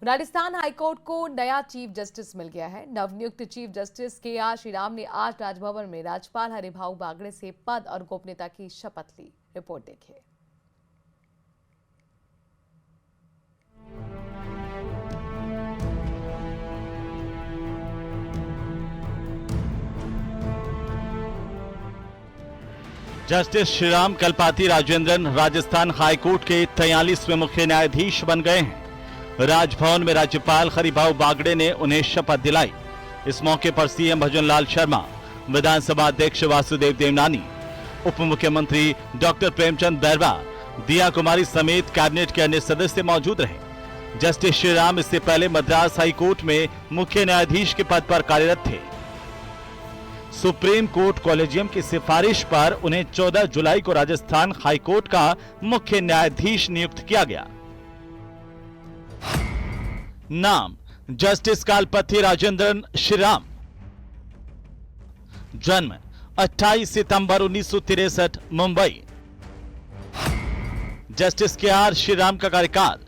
Rajasthan high court को नया chief justice मिल गया है। नवनियुक्त चीफ जस्टिस के.आर. श्रीराम ने आज राजभवन में राज्यपाल हरिभाऊ बागड़े से पद और गोपनीयता की शपथ ली। रिपोर्ट देखिए। जस्टिस श्रीराम कल्पाती राजेंद्रन राजस्थान हाईकोर्ट के 43वें मुख्य न्यायाधीश बन गए हैं। राजभवन में राज्यपाल हरिभाऊ बागड़े ने उन्हें शपथ दिलाई। इस मौके पर सीएम भजनलाल शर्मा, विधानसभा अध्यक्ष वासुदेव देवनानी, उप मुख्यमंत्री डॉक्टर प्रेमचंद बैरवा, दिया कुमारी समेत कैबिनेट के अन्य सदस्य मौजूद रहे। जस्टिस श्रीराम इससे पहले मद्रास हाईकोर्ट में मुख्य न्यायाधीश के पद पर कार्यरत थे। सुप्रीम कोर्ट कॉलेजियम की सिफारिश पर उन्हें 14 जुलाई को राजस्थान हाईकोर्ट का मुख्य न्यायाधीश नियुक्त किया गया। नाम जस्टिस कल्पाती राजेंद्रन श्रीराम। जन्म 28 सितंबर 1963 मुंबई। Justice K R. श्रीराम का कार्यकाल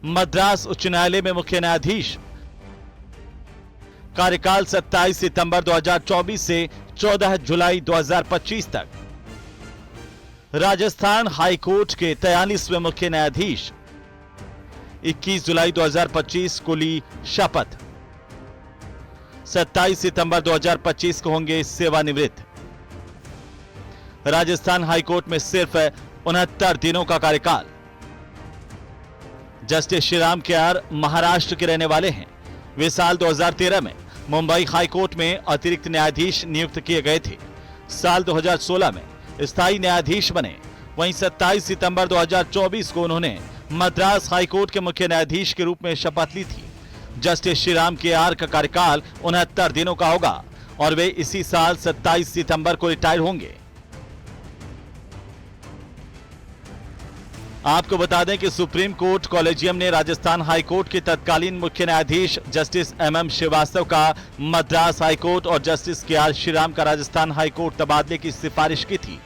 मद्रास उच्च न्यायालय में मुख्य न्यायाधीश, कार्यकाल 27 सितंबर 2024 से 14 जुलाई 2025 तक। राजस्थान हाईकोर्ट के 43वें मुख्य न्यायाधीश, 21 जुलाई 2025 को ली शपथ। 27 सितंबर 2025 को होंगे सेवानिवृत्त। राजस्थान हाईकोर्ट में सिर्फ 69 दिनों का कार्यकाल। Justice Shriram KR. महाराष्ट्र के रहने वाले हैं। वे साल 2013 में मुंबई हाईकोर्ट में अतिरिक्त न्यायाधीश नियुक्त किए गए थे। साल 2016 में स्थायी न्यायाधीश बने। वहीं 27 सितंबर 2024 को उन्होंने मद्रास हाईकोर्ट के मुख्य न्यायाधीश के रूप में शपथ ली थी। Justice Shriram KR. का कार्यकाल 69 दिनों का होगा और वे इसी साल 27 सितंबर को रिटायर होंगे। आपको बता दें कि सुप्रीम कोर्ट कॉलेजियम ने राजस्थान हाईकोर्ट के तत्कालीन मुख्य न्यायाधीश जस्टिस एम श्रीवास्तव का मद्रास हाईकोर्ट और जस्टिस के.आर. श्रीराम का राजस्थान हाईकोर्ट तबादले की सिफारिश की थी।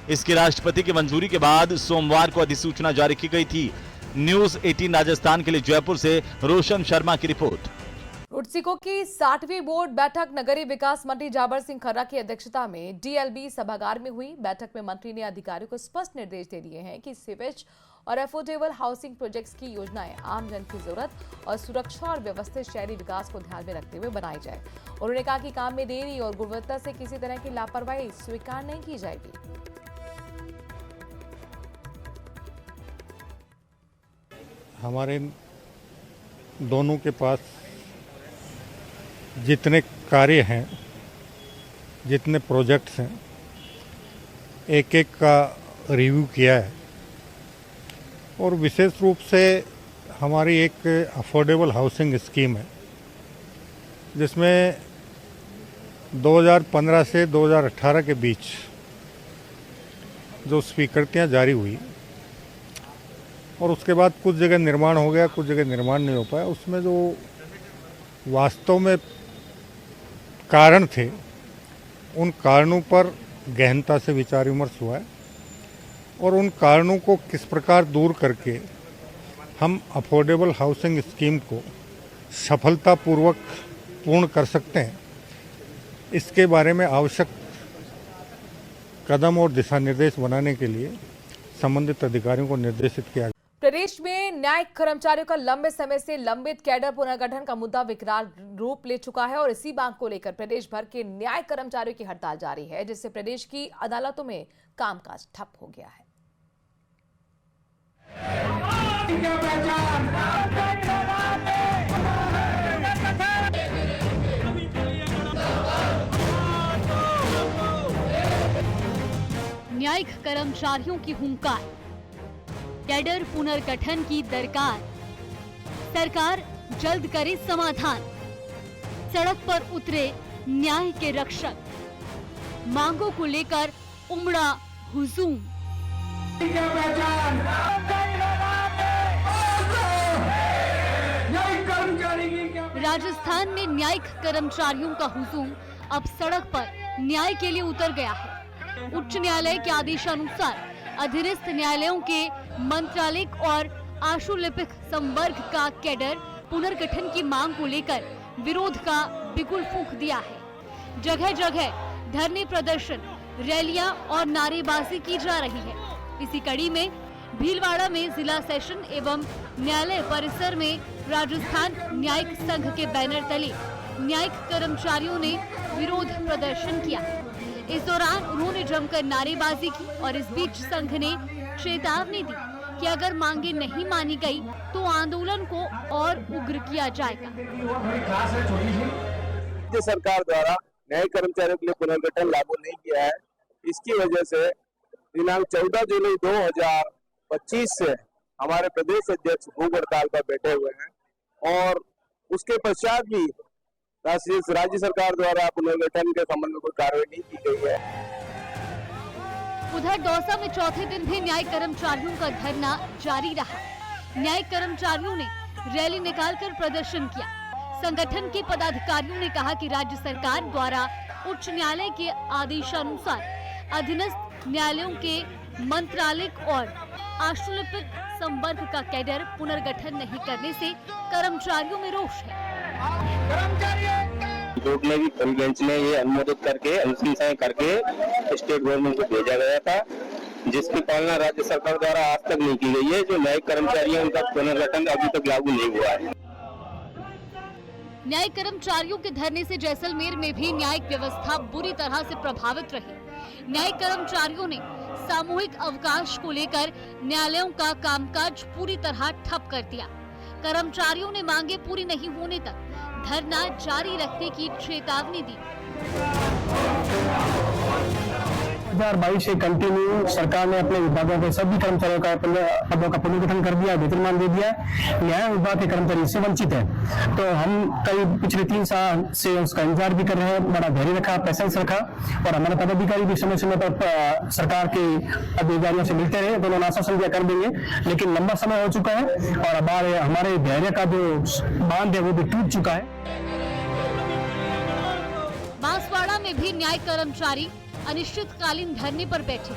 इसकी राष्ट्रपति की मंजूरी के बाद सोमवार को अधिसूचना जारी की गई थी। न्यूज 18 राजस्थान के लिए जयपुर से रोशन शर्मा की रिपोर्ट। रुडसिको की 60वीं बोर्ड बैठक नगरीय विकास मंत्री जाबर सिंह खर्रा की अध्यक्षता में डीएलबी सभागार में हुई। बैठक में मंत्री ने अधिकारियों को स्पष्ट निर्देश दे दिए हैं कि सीवेज और अफोर्डेबल हाउसिंग प्रोजेक्ट्स की योजनाएं आम जन की जरूरत और सुरक्षा और व्यवस्थित शहरी विकास को ध्यान में रखते हुए बनाई जाए। उन्होंने कहा कि काम में देरी और गुणवत्ता से किसी तरह की लापरवाही स्वीकार नहीं की जाएगी। हमारे दोनों के पास जितने कार्य हैं, जितने प्रोजेक्ट्स हैं, एक एक का रिव्यू किया है और विशेष रूप से हमारी एक अफोर्डेबल हाउसिंग स्कीम है जिसमें 2015 से 2018 के बीच जो स्वीकृतियां जारी हुई और उसके बाद कुछ जगह निर्माण हो गया, कुछ जगह निर्माण नहीं हो पाया। उसमें जो वास्तव में कारण थे, उन कारणों पर गहनता से विचार विमर्श हुआ है और उन कारणों को किस प्रकार दूर करके हम अफोर्डेबल हाउसिंग स्कीम को सफलतापूर्वक पूर्ण कर सकते हैं, इसके बारे में आवश्यक कदम और दिशा निर्देश बनाने के लिए संबंधित अधिकारियों को निर्देशित किया। प्रदेश में न्यायिक कर्मचारियों का लंबे समय से लंबित कैडर पुनर्गठन का मुद्दा विकराल रूप ले चुका है और इसी मांग को लेकर प्रदेश भर के न्यायिक कर्मचारियों की हड़ताल जारी है, जिससे प्रदेश की अदालतों में कामकाज ठप हो गया है। न्यायिक कर्मचारियों की हुंकार, कैडर पुनर्गठन की दरकार, सरकार जल्द करे समाधान। सड़क पर उतरे न्याय के रक्षक, मांगों को लेकर उमड़ा हुजूम। राजस्थान में न्यायिक कर्मचारियों का हुजूम अब सड़क पर न्याय के लिए उतर गया है। उच्च न्यायालय के आदेशानुसार अधीनस्थ न्यायालयों के मंत्रालयिक और आशुलिपिक संवर्ग का कैडर पुनर्गठन की मांग को लेकर विरोध का बिगुल फूंक दिया है। जगह जगह धरने प्रदर्शन, रैलियां और नारेबाजी की जा रही है। इसी कड़ी में भीलवाड़ा में जिला सेशन एवं न्यायालय परिसर में राजस्थान न्यायिक संघ के बैनर तले न्यायिक कर्मचारियों ने विरोध प्रदर्शन किया। इस दौरान उन्होंने जमकर नारेबाजी की और इस बीच संघ ने चेतावनी दी कि अगर मांगे नहीं मानी गई तो आंदोलन को और उग्र किया जाएगा। राज्य सरकार द्वारा न्यायिक कर्मचारियों के लिए पुनर्गठन लागू नहीं किया है। इसकी वजह से दिनांक 14 जुलाई 2025 से हमारे प्रदेश अध्यक्ष भूख हड़ताल पर बैठे हुए हैं और उसके पश्चात भी राज्य सरकार द्वारा पुनर्गठन के संबंध में कोई कार्रवाई नहीं की गई है। उधर दौसा में चौथे दिन भी न्यायिक कर्मचारियों का धरना जारी रहा। न्यायिक कर्मचारियों ने रैली निकालकर प्रदर्शन किया। संगठन के पदाधिकारियों ने कहा कि राज्य सरकार द्वारा उच्च न्यायालय के आदेशानुसार अधीनस्थ न्यायालयों के मंत्रालयिक और आशुलिपिक संवर्ग का कैडर पुनर्गठन नहीं करने से कर्मचारियों में रोष है। कोर्ट ने भी फुल बेंच ने ये अनुमोदित करके अनुशंसाएं करके स्टेट गवर्नमेंट को भेजा गया था, जिसकी पालना राज्य सरकार द्वारा आज तक नहीं की गई है। जो न्यायिक कर्मचारी हैं उनका पुनर्गठन अभी तक लागू नहीं हुआ है। न्यायिक कर्मचारियों के धरने से जैसलमेर में भी न्यायिक व्यवस्था बुरी तरह से प्रभावित रही। न्यायिक कर्मचारियों ने सामूहिक अवकाश को लेकर न्यायालयों का कामकाज पूरी तरह ठप कर दिया। कर्मचारियों ने मांगे पूरी नहीं होने तक धरना जारी रखने की चेतावनी दी। 2022 से कंटिन्यू सरकार ने अपने विभागों के सभी कर्मचारियों का पदों का पुनर्गठन कर दिया, वेतनमान दे दिया। न्याय विभाग के कर्मचारी इससे वंचित है, तो हम कई पिछले 3 साल से उसका इंतजार भी कर रहे हैं। बड़ा धैर्य रखा, पेशेंस रखा और हमारे पदाधिकारी भी समय समय पर सरकार के अधिकारियों से मिलते रहे। दोनों आश्वासन दिया कर देंगे, लेकिन लंबा समय हो चुका है और हमारे धैर्य का जो बांध है वो भी टूट चुका है। बांसवाड़ा में भी न्यायिक कर्मचारी अनिश्चितकालीन धरने पर बैठे।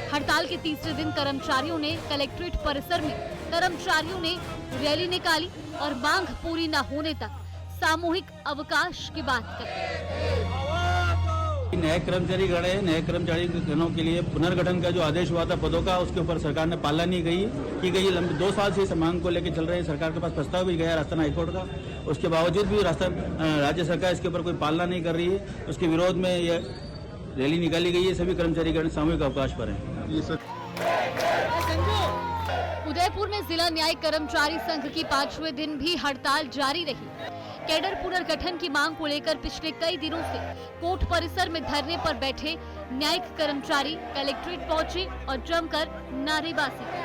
हड़ताल के तीसरे दिन कर्मचारियों ने कलेक्ट्रेट परिसर में कर्मचारियों ने रैली निकाली और मांग पूरी न होने तक सामूहिक अवकाश की बात कही। न्यायिक कर्मचारी गण है, न्यायिक कर्मचारी गणों के लिए पुनर्गठन का जो आदेश हुआ था पदों का, उसके ऊपर सरकार ने पालना नहीं की गई। लंबे 2 साल से इस मांग को लेकर चल रहे हैं। सरकार के पास प्रस्ताव भी गया राजस्थान हाईकोर्ट का, उसके बावजूद भी राज्य सरकार इसके ऊपर कोई पालना नहीं कर रही है। उसके विरोध में यह रैली निकाली गई है। सभी कर्मचारीगण सामूहिक अवकाश पर हैं। उदयपुर में जिला न्यायिक कर्मचारी संघ की 5वें दिन भी हड़ताल जारी रही। कैडर पुनर्गठन की मांग को लेकर पिछले कई दिनों से कोर्ट परिसर में धरने पर बैठे न्यायिक कर्मचारी कलेक्ट्रेट पहुंचे और जमकर नारेबाजी की।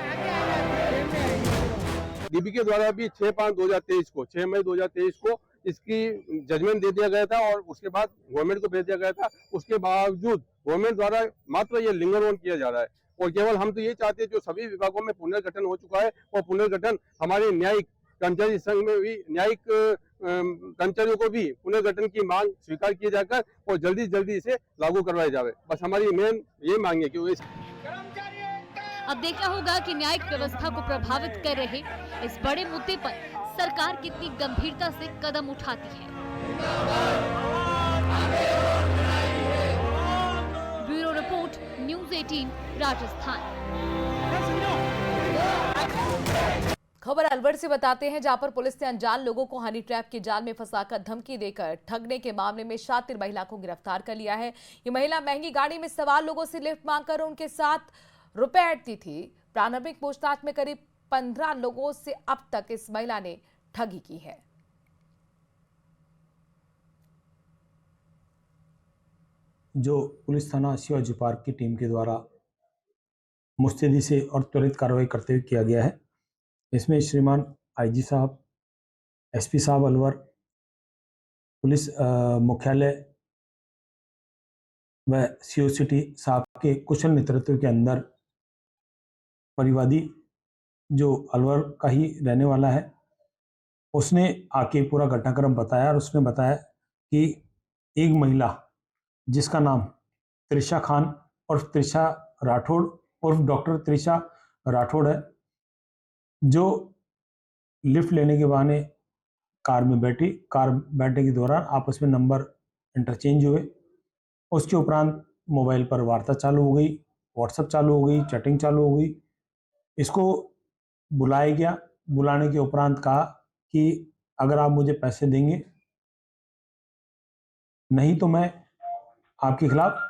डीबी के द्वारा भी 6/5/2023 को 6 मई 2023 को इसकी जजमेंट दे दिया गया था और उसके बाद गवर्नमेंट को भेज दिया गया था। उसके बावजूद गवर्नमेंट द्वारा मात्र ये लिंगर ऑन किया जा रहा है और केवल हम तो ये चाहते हैं जो सभी विभागों में पुनर्गठन हो चुका है और पुनर्गठन हमारे न्यायिक कर्मचारी संघ में भी न्यायिक कर्मचारियों को भी पुनर्गठन की मांग स्वीकार की जाकर और जल्दी से जल्दी इसे लागू करवाया जाए। बस हमारी मेन ये मांग है कि अब देखना होगा कि न्यायिक व्यवस्था को प्रभावित कर रहे इस बड़े मुद्दे पर सरकार कितनी गंभीरता से कदम उठाती है। Bureau report, news 18 Rajasthan. खबर अलवर से बताते हैं, जहां पर पुलिस ने अनजान लोगों को हनी ट्रैप के जाल में फंसाकर धमकी देकर ठगने के मामले में शातिर महिला को गिरफ्तार कर लिया है। ये महिला महंगी गाड़ी में सवार लोगों से लिफ्ट मांगकर उनके साथ रुपए ऐंठती थी। प्रारंभिक पूछताछ में करीब 15 लोगों से अब तक इस महिला ने ठगी की है। जो पुलिस थाना शिवाजी पार्क की टीम के द्वारा मुस्तैदी से और त्वरित कार्रवाई करते हुए किया गया है। इसमें श्रीमान आईजी साहब, एसपी साहब अलवर, पुलिस मुख्यालय व सीओ सिटी साहब के कुशल नेतृत्व के अंदर परिवादी जो अलवर का ही रहने वाला है, उसने आके पूरा घटनाक्रम बताया और उसने बताया कि एक महिला जिसका नाम त्रिशा खान और त्रिशा राठौड़ और डॉक्टर त्रिशा राठौड़ है, जो लिफ्ट लेने के बहाने कार में बैठी, कार बैठने के दौरान आपस में नंबर इंटरचेंज हुए। उसके उपरांत मोबाइल पर वार्ता चालू हो गई, व्हाट्सएप चालू हो गई, चैटिंग चालू हो गई। इसको बुलाया गया, बुलाने के उपरांत कहा कि अगर आप मुझे पैसे देंगे नहीं तो मैं आपके खिलाफ